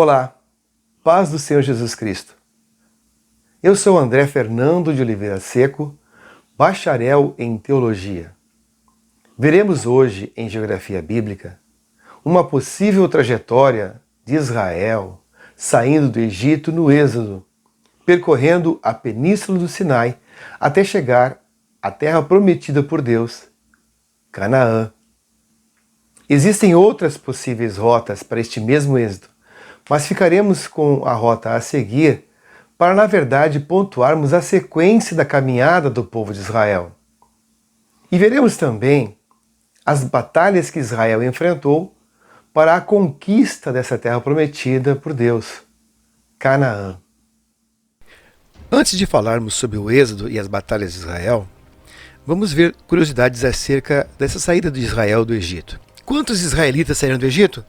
Olá, paz do Senhor Jesus Cristo. Eu sou André Fernando de Oliveira Seco, bacharel em Teologia. Veremos hoje, em Geografia Bíblica, uma possível trajetória de Israel saindo do Egito no Êxodo, percorrendo a Península do Sinai até chegar à terra prometida por Deus, Canaã. Existem outras possíveis rotas para este mesmo êxodo, mas ficaremos com a rota a seguir para, na verdade, pontuarmos a sequência da caminhada do povo de Israel. E veremos também as batalhas que Israel enfrentou para a conquista dessa terra prometida por Deus, Canaã. Antes de falarmos sobre o êxodo e as batalhas de Israel, vamos ver curiosidades acerca dessa saída de Israel do Egito. Quantos israelitas saíram do Egito?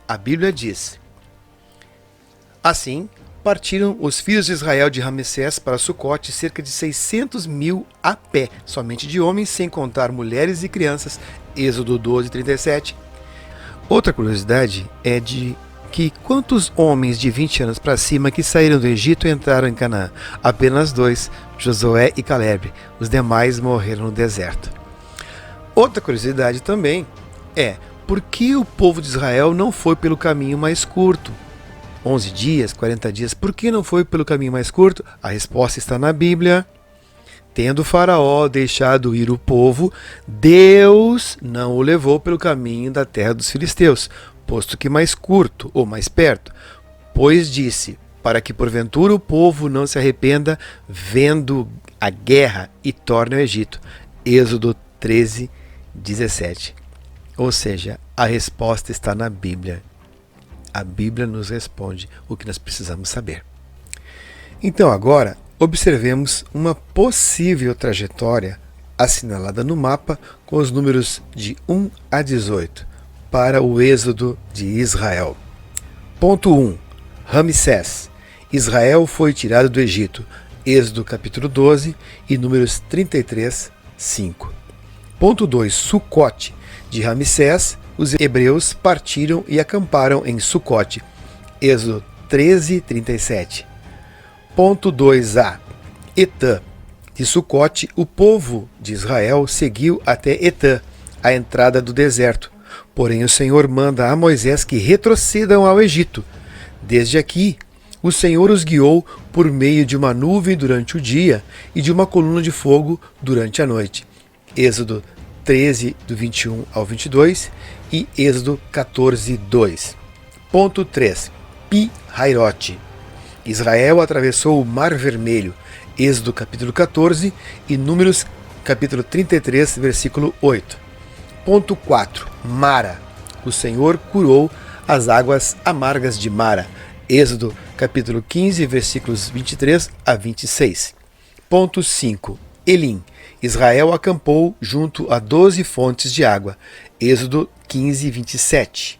A Bíblia diz: assim, partiram os filhos de Israel de Ramessés para Sucote, cerca de 600 mil a pé, somente de homens, sem contar mulheres e crianças. Êxodo 12, 37. Outra curiosidade é de que quantos homens de 20 anos para cima que saíram do Egito entraram em Canaã? Apenas 2, Josué e Caleb. Os demais morreram no deserto. Outra curiosidade também é por que o povo de Israel não foi pelo caminho mais curto? 11 dias, 40 dias, por que não foi pelo caminho mais curto? A resposta está na Bíblia. Tendo Faraó deixado ir o povo, Deus não o levou pelo caminho da terra dos filisteus, posto que mais curto ou mais perto, pois disse, para que porventura o povo não se arrependa vendo a guerra e torne ao Egito. Êxodo 13, 17. Ou seja, a resposta está na Bíblia. A Bíblia nos responde o que nós precisamos saber. Então agora, observemos uma possível trajetória assinalada no mapa com os números de 1 a 18 para o êxodo de Israel. Ponto 1. Ramsés. Israel foi tirado do Egito. Êxodo capítulo 12 e números 33, 5. Ponto 2. Sucote. De Ramsés, os hebreus partiram e acamparam em Sucote. Êxodo 13, 37. Ponto 2a. Etã. De Sucote, o povo de Israel seguiu até Etã, a entrada do deserto. Porém, o Senhor manda a Moisés que retrocedam ao Egito. Desde aqui, o Senhor os guiou por meio de uma nuvem durante o dia e de uma coluna de fogo durante a noite. Êxodo 13, do 21 ao 22 e Êxodo 14, 2. Ponto 3. Pi-Hairote. Israel atravessou o Mar Vermelho. Êxodo capítulo 14 e Números capítulo 33, versículo 8. Ponto 4. Mara. O Senhor curou as águas amargas de Mara. Êxodo capítulo 15, versículos 23 a 26. Ponto 5. Elim. Israel acampou junto a 12 fontes de água. Êxodo 15, 27.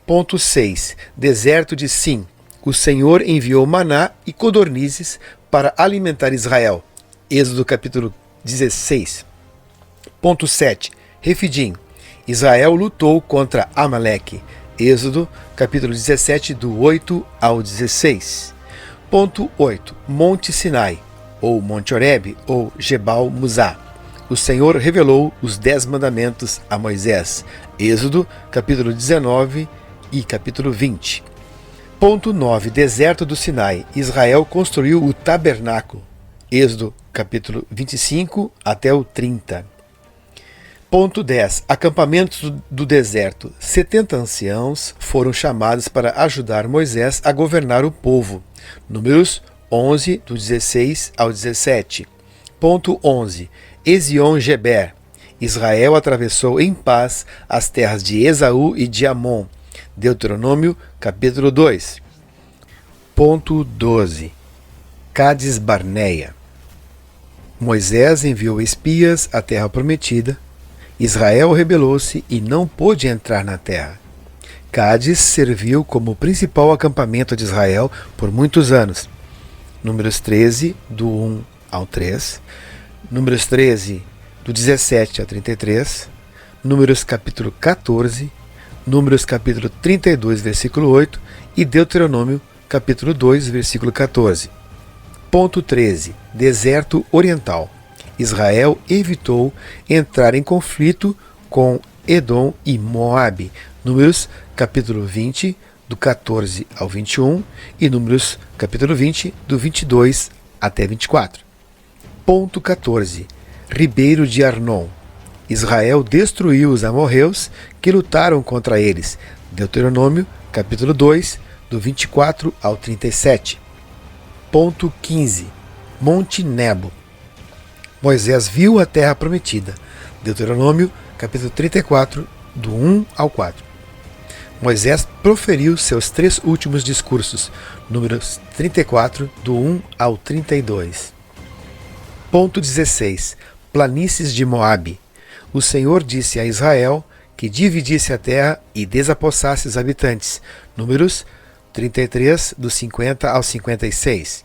Ponto 6. Deserto de Sim. O Senhor enviou maná e codornizes para alimentar Israel. Êxodo capítulo 16. Ponto 7. Refidim. Israel lutou contra Amaleque. Êxodo capítulo 17, do 8 ao 16. Ponto 8. Monte Sinai, ou Monte Horebe, ou Jebal Musá. O Senhor revelou os 10 mandamentos a Moisés. Êxodo, capítulo 19 e capítulo 20. Ponto 9. Deserto do Sinai. Israel construiu o tabernáculo. Êxodo, capítulo 25 até o 30. Ponto 10. Acampamentos do deserto. 70 anciãos foram chamados para ajudar Moisés a governar o povo. Números 11, do 16 ao 17. Ponto 11. Ezion-Geber. Israel atravessou em paz as terras de Esaú e de Amon. Deuteronômio, capítulo 2. Ponto 12. Cádiz Barneia. Moisés enviou espias à terra prometida. Israel rebelou-se e não pôde entrar na terra. Cádiz serviu como principal acampamento de Israel por muitos anos. Números 13, do 1 ao 3. Números 13, do 17 ao 33. Números capítulo 14. Números capítulo 32, versículo 8 e Deuteronômio capítulo 2, versículo 14. Ponto 13. Deserto Oriental. Israel evitou entrar em conflito com Edom e Moabe. Números capítulo 20, do 14 ao 21 e Números capítulo 20, do 22 até 24. Ponto 14. Ribeiro de Arnon. Israel destruiu os amorreus que lutaram contra eles. Deuteronômio, capítulo 2, do 24 ao 37. Ponto 15. Monte Nebo. Moisés viu a terra prometida. Deuteronômio, capítulo 34, do 1 ao 4. Moisés proferiu seus 3 últimos discursos. Números 34, do 1 ao 32. Ponto 16. Planícies de Moabe. O Senhor disse a Israel que dividisse a terra e desapossasse os habitantes. Números 33, do 50 ao 56.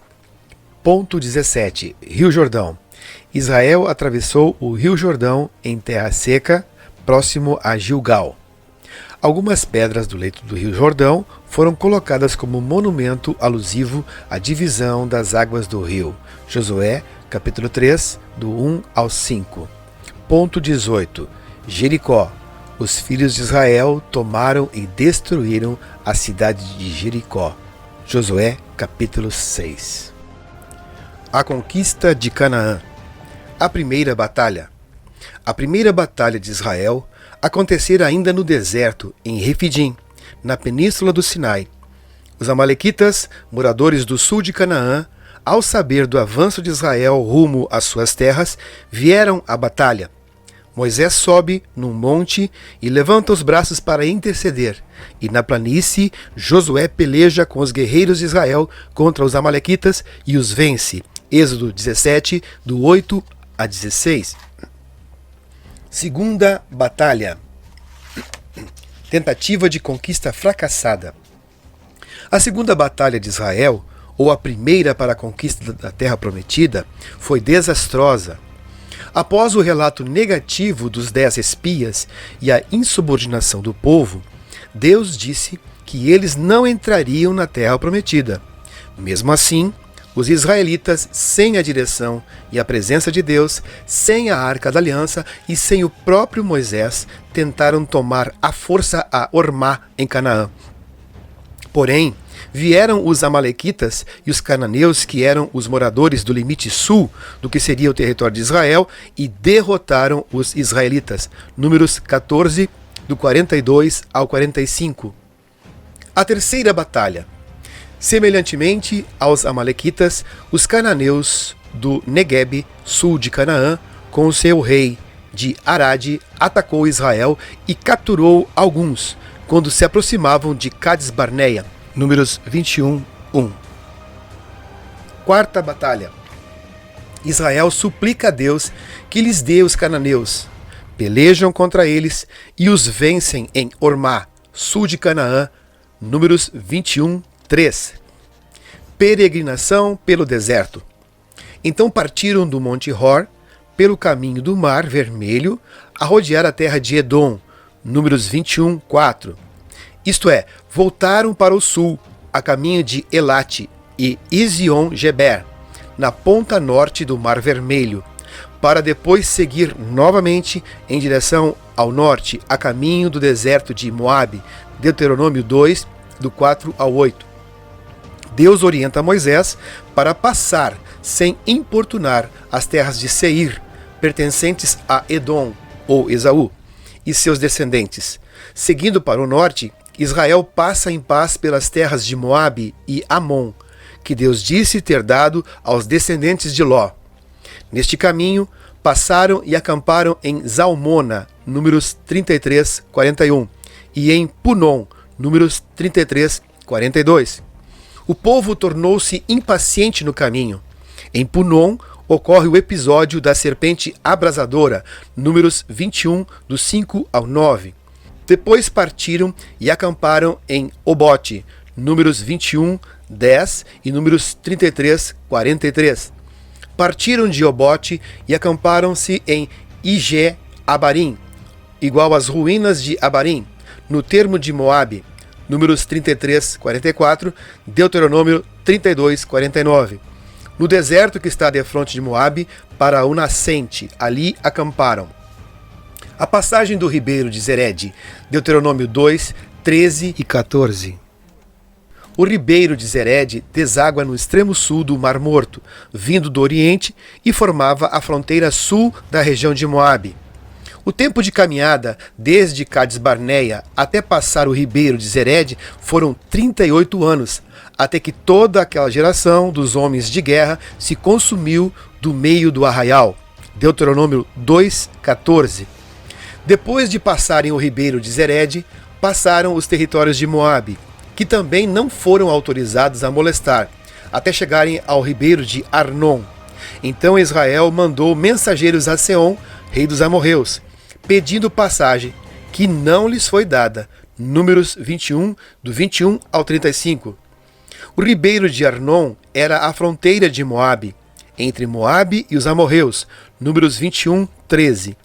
Ponto 17. Rio Jordão. Israel atravessou o Rio Jordão em terra seca, próximo a Gilgal. Algumas pedras do leito do Rio Jordão foram colocadas como monumento alusivo à divisão das águas do rio. Josué, capítulo 3, do 1 ao 5. Ponto 18. Jericó. Os filhos de Israel tomaram e destruíram a cidade de Jericó. Josué, capítulo 6. A conquista de Canaã. A primeira batalha. A primeira batalha de Israel acontecera ainda no deserto, em Refidim, na península do Sinai. Os amalequitas, moradores do sul de Canaã, ao saber do avanço de Israel rumo às suas terras, vieram à batalha. Moisés sobe num monte e levanta os braços para interceder, e na planície Josué peleja com os guerreiros de Israel contra os amalequitas e os vence. Êxodo 17, do 8 a 16. Segunda batalha. Tentativa de conquista fracassada. A segunda batalha de Israel, ou a primeira para a conquista da Terra Prometida, foi desastrosa. Após o relato negativo dos 10 espias e a insubordinação do povo, Deus disse que eles não entrariam na Terra Prometida. Mesmo assim, os israelitas, sem a direção e a presença de Deus, sem a Arca da Aliança e sem o próprio Moisés, tentaram tomar à força a Ormá, em Canaã. Porém, vieram os amalequitas e os cananeus, que eram os moradores do limite sul do que seria o território de Israel, e derrotaram os israelitas. Números 14, do 42 ao 45. A terceira batalha. Semelhantemente aos amalequitas, os cananeus do Neguebe, sul de Canaã, com o seu rei de Arade, atacou Israel e capturou alguns, quando se aproximavam de Cades Barneia. Números 21, 1. Quarta batalha. Israel suplica a Deus que lhes dê os cananeus. Pelejam contra eles e os vencem em Ormá, sul de Canaã. Números 21, 3. Peregrinação pelo deserto. Então partiram do Monte Hor, pelo caminho do Mar Vermelho, a rodear a terra de Edom. Números 21, 4. Isto é, voltaram para o sul, a caminho de Elate e Ezion-Geber, na ponta norte do Mar Vermelho, para depois seguir novamente em direção ao norte, a caminho do deserto de Moabe. Deuteronômio 2, do 4 ao 8. Deus orienta Moisés para passar, sem importunar, as terras de Seir, pertencentes a Edom, ou Esaú, e seus descendentes. Seguindo para o norte, Israel passa em paz pelas terras de Moabe e Amon, que Deus disse ter dado aos descendentes de Ló. Neste caminho, passaram e acamparam em Zalmona, números 33, 41, e em Punon, números 33, 42. O povo tornou-se impaciente no caminho. Em Punon, ocorre o episódio da serpente abrasadora, números 21, do 5 ao 9. Depois partiram e acamparam em Obote, números 21, 10 e números 33, 43. Partiram de Obote e acamparam-se em Ige-Abarim, igual às ruínas de Abarim, no termo de Moabe, Números 33, 44, Deuteronômio 32, 49. No deserto que está defronte de Moabe, para o nascente, ali acamparam. A passagem do ribeiro de Zered, Deuteronômio 2, 13 e 14. O ribeiro de Zered deságua no extremo sul do Mar Morto, vindo do Oriente, e formava a fronteira sul da região de Moabe. O tempo de caminhada desde Cades Barneia até passar o ribeiro de Zered foram 38 anos, até que toda aquela geração dos homens de guerra se consumiu do meio do arraial. Deuteronômio 2, 14. Depois de passarem o ribeiro de Zered, passaram os territórios de Moabe, que também não foram autorizados a molestar, até chegarem ao ribeiro de Arnon. Então Israel mandou mensageiros a Seom, rei dos amorreus, pedindo passagem, que não lhes foi dada. Números 21, do 21 ao 35. O ribeiro de Arnon era a fronteira de Moabe, entre Moabe e os amorreus. Números 21, 13.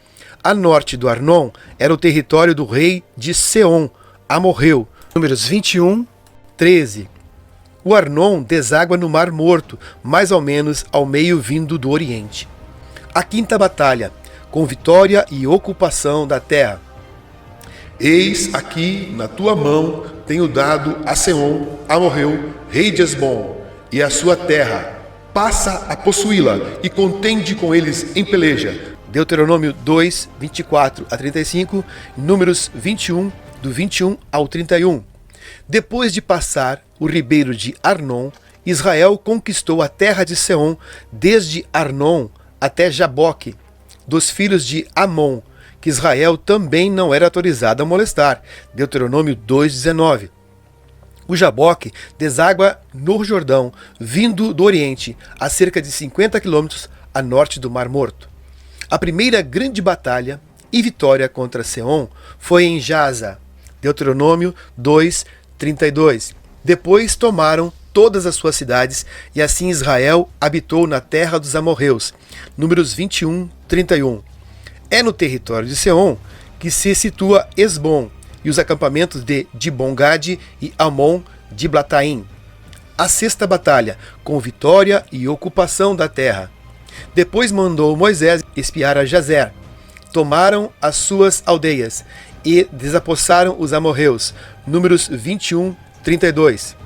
A norte do Arnon era o território do rei de Seom, amorreu. Números 21, 13. O Arnon deságua no Mar Morto, mais ou menos ao meio vindo do Oriente. A quinta batalha, com vitória e ocupação da terra. Eis aqui na tua mão tenho dado a Seom, amorreu, rei de Esbom, e a sua terra. Passa a possuí-la e contende com eles em peleja. Deuteronômio 2, 24 a 35, Números 21, do 21 ao 31. Depois de passar o ribeiro de Arnon, Israel conquistou a terra de Seom, desde Arnon até Jaboque, dos filhos de Amon, que Israel também não era autorizado a molestar. Deuteronômio 2,19. O Jaboque deságua no Jordão, vindo do Oriente, a cerca de 50 quilômetros a norte do Mar Morto. A primeira grande batalha e vitória contra Seom foi em Jaza. Deuteronômio 2:32. Depois tomaram todas as suas cidades, e assim Israel habitou na terra dos amorreus. Números 21:31. É no território de Seom que se situa Esbom e os acampamentos de Dibon-Gade e Amon de Blataim. A sexta batalha, com vitória e ocupação da terra. Depois mandou Moisés espiar a Jazer. Tomaram as suas aldeias e desapossaram os amorreus. Números 21:32.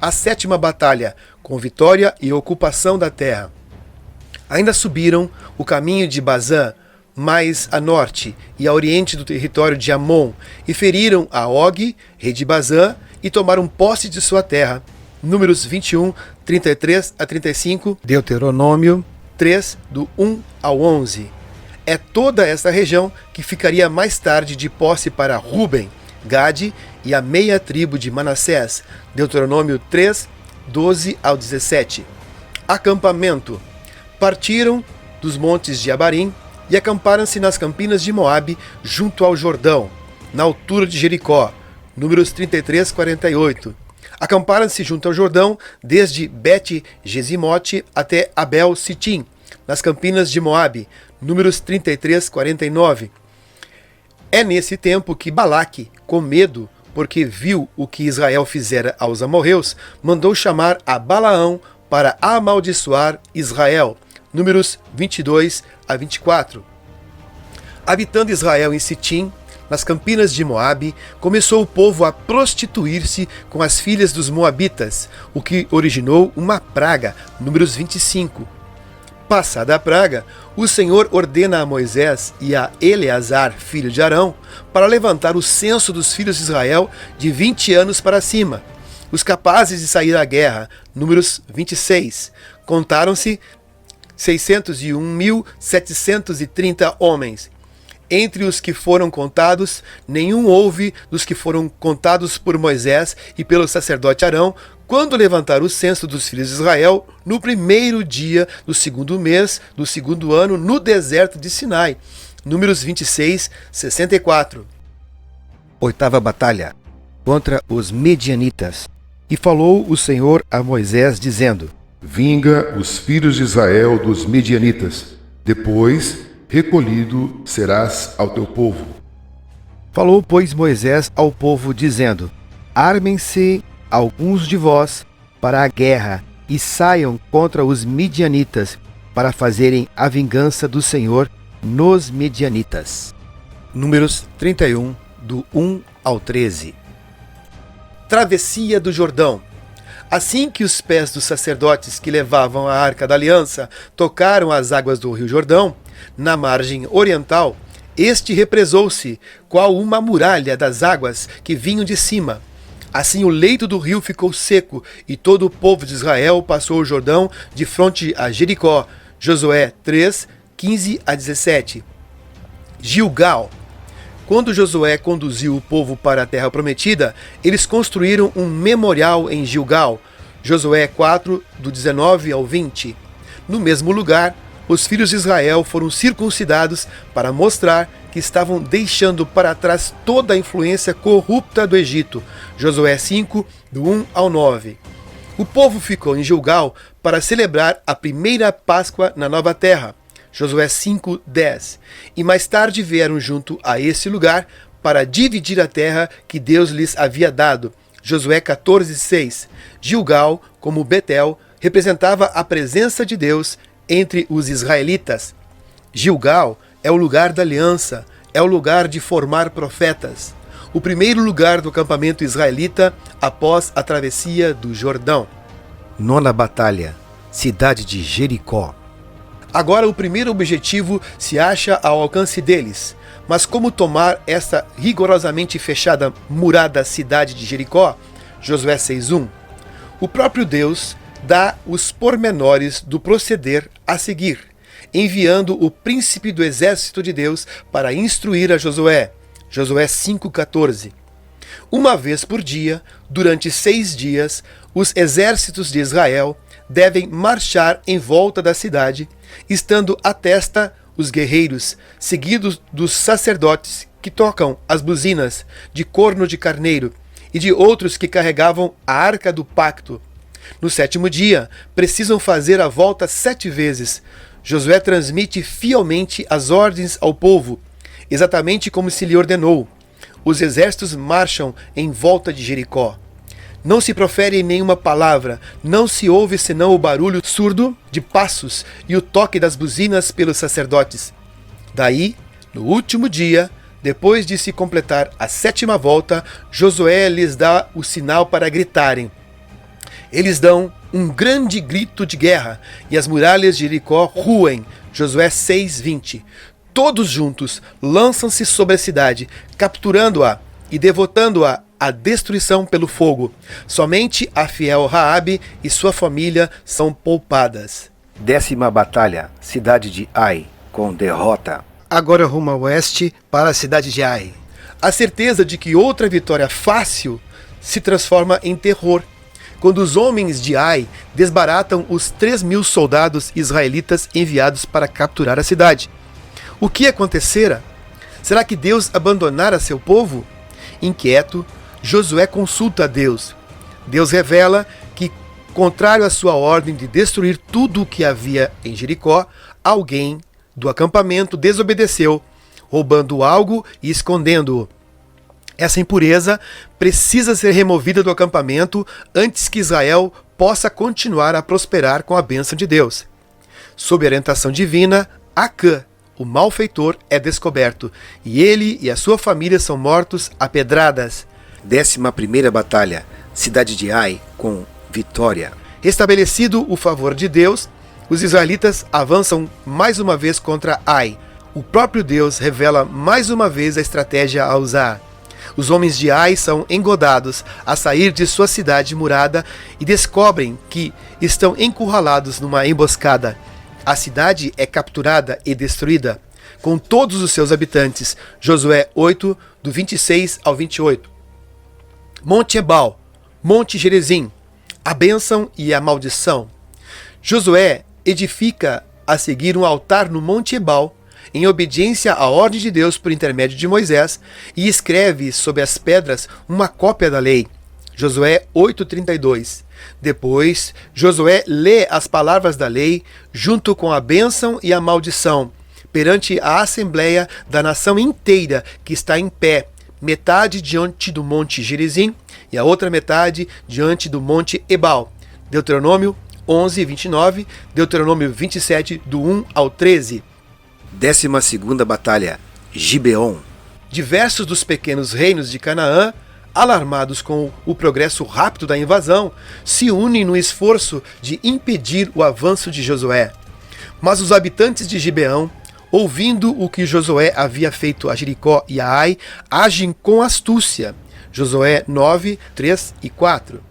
A sétima batalha, com vitória e ocupação da terra. Ainda subiram o caminho de Bazã, mais a norte e a oriente do território de Amon, e feriram a Og, rei de Bazã, e tomaram posse de sua terra. Números 21, 33 a 35, Deuteronômio 3, do 1 ao 11. É toda esta região que ficaria mais tarde de posse para Ruben, Gade e a meia tribo de Manassés. Deuteronômio 3, 12 ao 17. Acampamento. Partiram dos montes de Abarim e acamparam-se nas campinas de Moabe, junto ao Jordão, na altura de Jericó. Números 33, 48. Acamparam-se junto ao Jordão, desde Bet-Gesimote até Abel-Sitim, nas campinas de Moabe. Números 33, 49. É nesse tempo que Balaque, com medo, porque viu o que Israel fizera aos amorreus, mandou chamar a Balaão para amaldiçoar Israel. Números 22 a 24. Habitando Israel em Sitim, nas campinas de Moabe, começou o povo a prostituir-se com as filhas dos moabitas, o que originou uma praga. Números 25. Passada a praga, o Senhor ordena a Moisés e a Eleazar, filho de Arão, para levantar o censo dos filhos de Israel de 20 anos para cima, os capazes de sair à guerra. Números 26. Contaram-se 601.730 homens. Entre os que foram contados, nenhum houve dos que foram contados por Moisés e pelo sacerdote Arão, quando levantaram o censo dos filhos de Israel, no primeiro dia do segundo mês do segundo ano, no deserto de Sinai. Números 26, 64. Oitava batalha, contra os medianitas. E falou o Senhor a Moisés, dizendo: Vinga os filhos de Israel dos medianitas, depois recolhido serás ao teu povo. Falou, pois, Moisés ao povo, dizendo: Armem-se alguns de vós para a guerra e saiam contra os midianitas, para fazerem a vingança do Senhor nos midianitas. Números 31, do 1 ao 13. Travessia do Jordão. Assim que os pés dos sacerdotes que levavam a Arca da Aliança tocaram as águas do rio Jordão, na margem oriental, este represou-se, qual uma muralha das águas que vinham de cima. Assim o leito do rio ficou seco, e todo o povo de Israel passou o Jordão de fronte a Jericó. Josué 3, 15 a 17. Gilgal. Quando Josué conduziu o povo para a terra prometida, eles construíram um memorial em Gilgal. Josué 4, do 19 ao 20. No mesmo lugar, os filhos de Israel foram circuncidados para mostrar que estavam deixando para trás toda a influência corrupta do Egito. Josué 5, do 1 ao 9. O povo ficou em Gilgal para celebrar a primeira Páscoa na nova terra. Josué 5, 10. E mais tarde vieram junto a esse lugar para dividir a terra que Deus lhes havia dado. Josué 14, 6. Gilgal, como Betel, representava a presença de Deus entre os israelitas. Gilgal é o lugar da aliança, é o lugar de formar profetas. O primeiro lugar do acampamento israelita após a travessia do Jordão. Nona batalha, cidade de Jericó. Agora o primeiro objetivo se acha ao alcance deles. Mas como tomar essa rigorosamente fechada, murada cidade de Jericó? Josué 6:1. O próprio Deus dá os pormenores do proceder a seguir, enviando o príncipe do exército de Deus para instruir a Josué. Josué 5:14. Uma vez por dia, durante 6 dias, os exércitos de Israel devem marchar em volta da cidade, estando à testa os guerreiros, seguidos dos sacerdotes que tocam as buzinas de corno de carneiro e de outros que carregavam a arca do pacto. No 7º dia, precisam fazer a volta 7 vezes. Josué transmite fielmente as ordens ao povo, exatamente como se lhe ordenou. Os exércitos marcham em volta de Jericó. Não se profere nenhuma palavra, não se ouve senão o barulho surdo de passos e o toque das buzinas pelos sacerdotes. Daí, no último dia, depois de se completar a 7ª volta, Josué lhes dá o sinal para gritarem. Eles dão um grande grito de guerra e as muralhas de Jericó ruem. Josué 6:20. Todos juntos lançam-se sobre a cidade, capturando-a e devotando-a à destruição pelo fogo. Somente a fiel Raabe e sua família são poupadas. 10ª batalha, cidade de Ai, com derrota. Agora rumo a oeste para a cidade de Ai. A certeza de que outra vitória fácil se transforma em terror, quando os homens de Ai desbaratam os 3.000 soldados israelitas enviados para capturar a cidade. O que acontecera? Será que Deus abandonara seu povo? Inquieto, Josué consulta a Deus. Deus revela que, contrário à sua ordem de destruir tudo o que havia em Jericó, alguém do acampamento desobedeceu, roubando algo e escondendo-o. Essa impureza precisa ser removida do acampamento antes que Israel possa continuar a prosperar com a bênção de Deus. Sob orientação divina, Acã, o malfeitor, é descoberto, e ele e a sua família são mortos a pedradas. 11ª batalha, cidade de Ai, com vitória. Restabelecido o favor de Deus, os israelitas avançam mais uma vez contra Ai. O próprio Deus revela mais uma vez a estratégia a usar. Os homens de Ai são engodados a sair de sua cidade murada e descobrem que estão encurralados numa emboscada. A cidade é capturada e destruída, com todos os seus habitantes. Josué 8, do 26 ao 28. Monte Ebal, Monte Gerizim, a bênção e a maldição. Josué edifica a seguir um altar no Monte Ebal, em obediência à ordem de Deus por intermédio de Moisés, e escreve sobre as pedras uma cópia da lei. Josué 8:32. Depois, Josué lê as palavras da lei, junto com a bênção e a maldição, perante a assembleia da nação inteira que está em pé, metade diante do monte Gerizim e a outra metade diante do monte Ebal. Deuteronômio 11, 29, Deuteronômio 27, do 1 ao 13. 12ª Batalha, Gibeon. Diversos dos pequenos reinos de Canaã, alarmados com o progresso rápido da invasão, se unem no esforço de impedir o avanço de Josué. Mas os habitantes de Gibeão, ouvindo o que Josué havia feito a Jericó e a Ai, agem com astúcia. Josué 9, 3 e 4.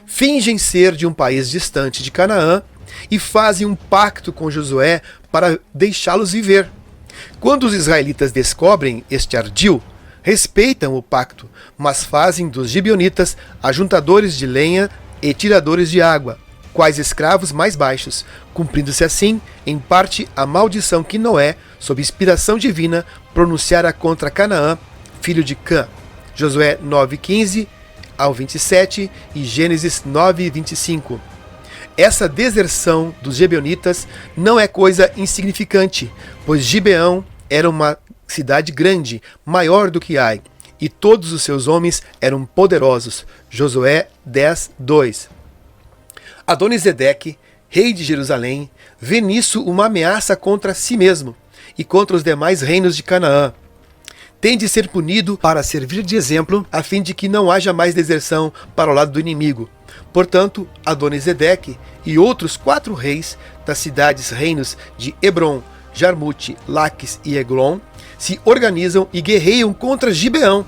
Fingem ser de um país distante de Canaã e fazem um pacto com Josué para deixá-los viver. Quando os israelitas descobrem este ardil, respeitam o pacto, mas fazem dos gibeonitas ajuntadores de lenha e tiradores de água, quais escravos mais baixos, cumprindo-se assim, em parte, a maldição que Noé, sob inspiração divina, pronunciara contra Canaã, filho de Cã. Josué 9:15 ao 27 e Gênesis 9:25. Essa deserção dos gibeonitas não é coisa insignificante, pois Gibeão era uma cidade grande, maior do que Ai, e todos os seus homens eram poderosos. Josué 10:2. Adonisedeque, rei de Jerusalém, vê nisso uma ameaça contra si mesmo e contra os demais reinos de Canaã. Tem de ser punido para servir de exemplo, a fim de que não haja mais deserção para o lado do inimigo. Portanto, Adonisedeque e outros 4 reis das cidades-reinos de Hebron, Jarmute, Laques e Eglon se organizam e guerreiam contra Gibeão.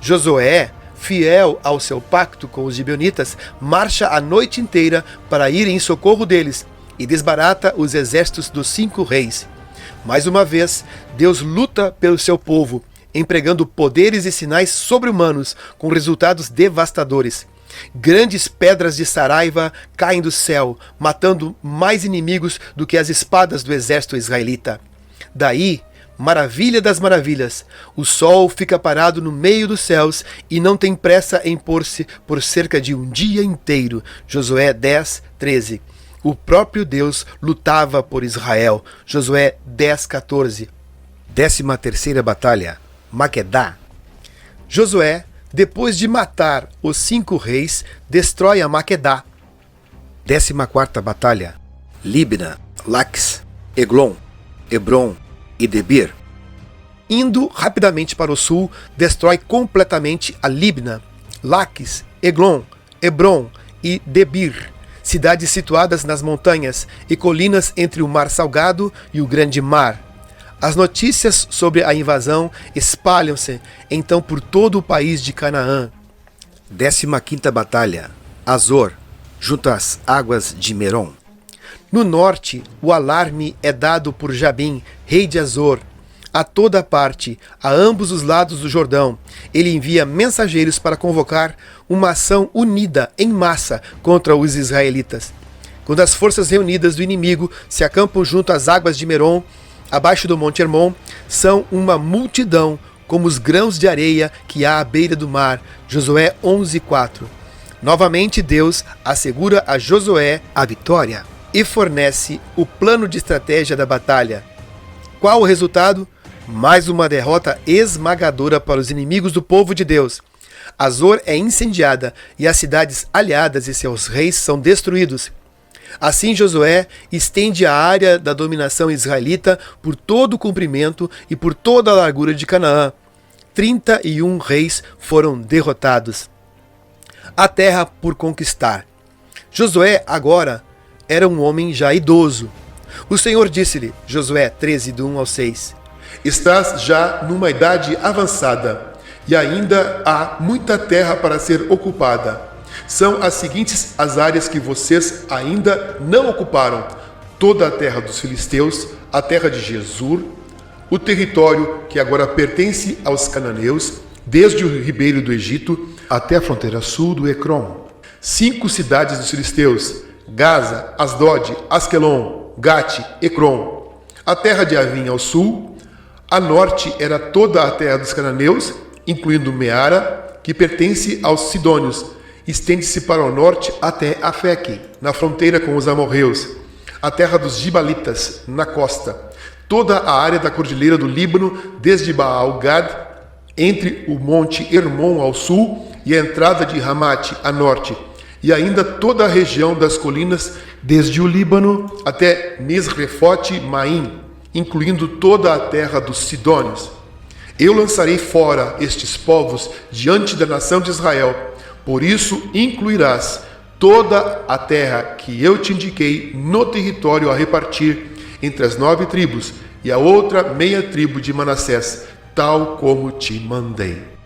Josué, fiel ao seu pacto com os gibeonitas, marcha a noite inteira para ir em socorro deles e desbarata os exércitos dos 5 reis. Mais uma vez, Deus luta pelo seu povo, empregando poderes e sinais sobre-humanos com resultados devastadores. Grandes pedras de saraiva caem do céu, matando mais inimigos do que as espadas do exército israelita. Daí, maravilha das maravilhas, o sol fica parado no meio dos céus e não tem pressa em pôr-se por cerca de um dia inteiro. Josué 10:13. O próprio Deus lutava por Israel. Josué 10:14. 13ª Batalha, Maquedá. Josué, depois de matar os 5 reis, destrói a Maquedá. 14ª Batalha, Libna, Laques, Eglon, Hebron e Debir. Indo rapidamente para o sul, destrói completamente a Libna, Laques, Eglon, Hebron e Debir, cidades situadas nas montanhas e colinas entre o Mar Salgado e o Grande Mar. As notícias sobre a invasão espalham-se então por todo o país de Canaã. 15ª Batalha, Azor, junto às águas de Merom. No norte, o alarme é dado por Jabim, rei de Azor. A toda parte, a ambos os lados do Jordão, ele envia mensageiros para convocar uma ação unida em massa contra os israelitas. Quando as forças reunidas do inimigo se acampam junto às águas de Merom, abaixo do Monte Hermon, são uma multidão, como os grãos de areia que há à beira do mar. Josué 11:4. Novamente Deus assegura a Josué a vitória e fornece o plano de estratégia da batalha. Qual o resultado? Mais uma derrota esmagadora para os inimigos do povo de Deus. Azor é incendiada e as cidades aliadas e seus reis são destruídos. Assim Josué estende a área da dominação israelita por todo o comprimento e por toda a largura de Canaã. 31 reis foram derrotados. A terra por conquistar. Josué agora era um homem já idoso. O Senhor disse-lhe, Josué 13, do 1 ao 6, Estás já numa idade avançada, e ainda há muita terra para ser ocupada. São as seguintes as áreas que vocês ainda não ocuparam: toda a terra dos filisteus, a terra de Jesur, o território que agora pertence aos cananeus, desde o ribeiro do Egito até a fronteira sul do Ecrom. 5 cidades dos filisteus: Gaza, Asdod, Asquelon, Gate, Ecrom. A terra de Avim ao sul. A norte era toda a terra dos cananeus, incluindo Meara, que pertence aos sidônios. Estende-se para o norte até Afeque, na fronteira com os amorreus. A terra dos gibalitas, na costa. Toda a área da cordilheira do Líbano, desde Baal-Gad entre o monte Hermon ao sul e a entrada de Ramate a norte, e ainda toda a região das colinas, desde o Líbano até Misrefote-Maim, incluindo toda a terra dos Sidônios. Eu lançarei fora estes povos diante da nação de Israel, por isso incluirás toda a terra que eu te indiquei no território a repartir entre as 9 tribos e a outra meia tribo de Manassés, tal como te mandei.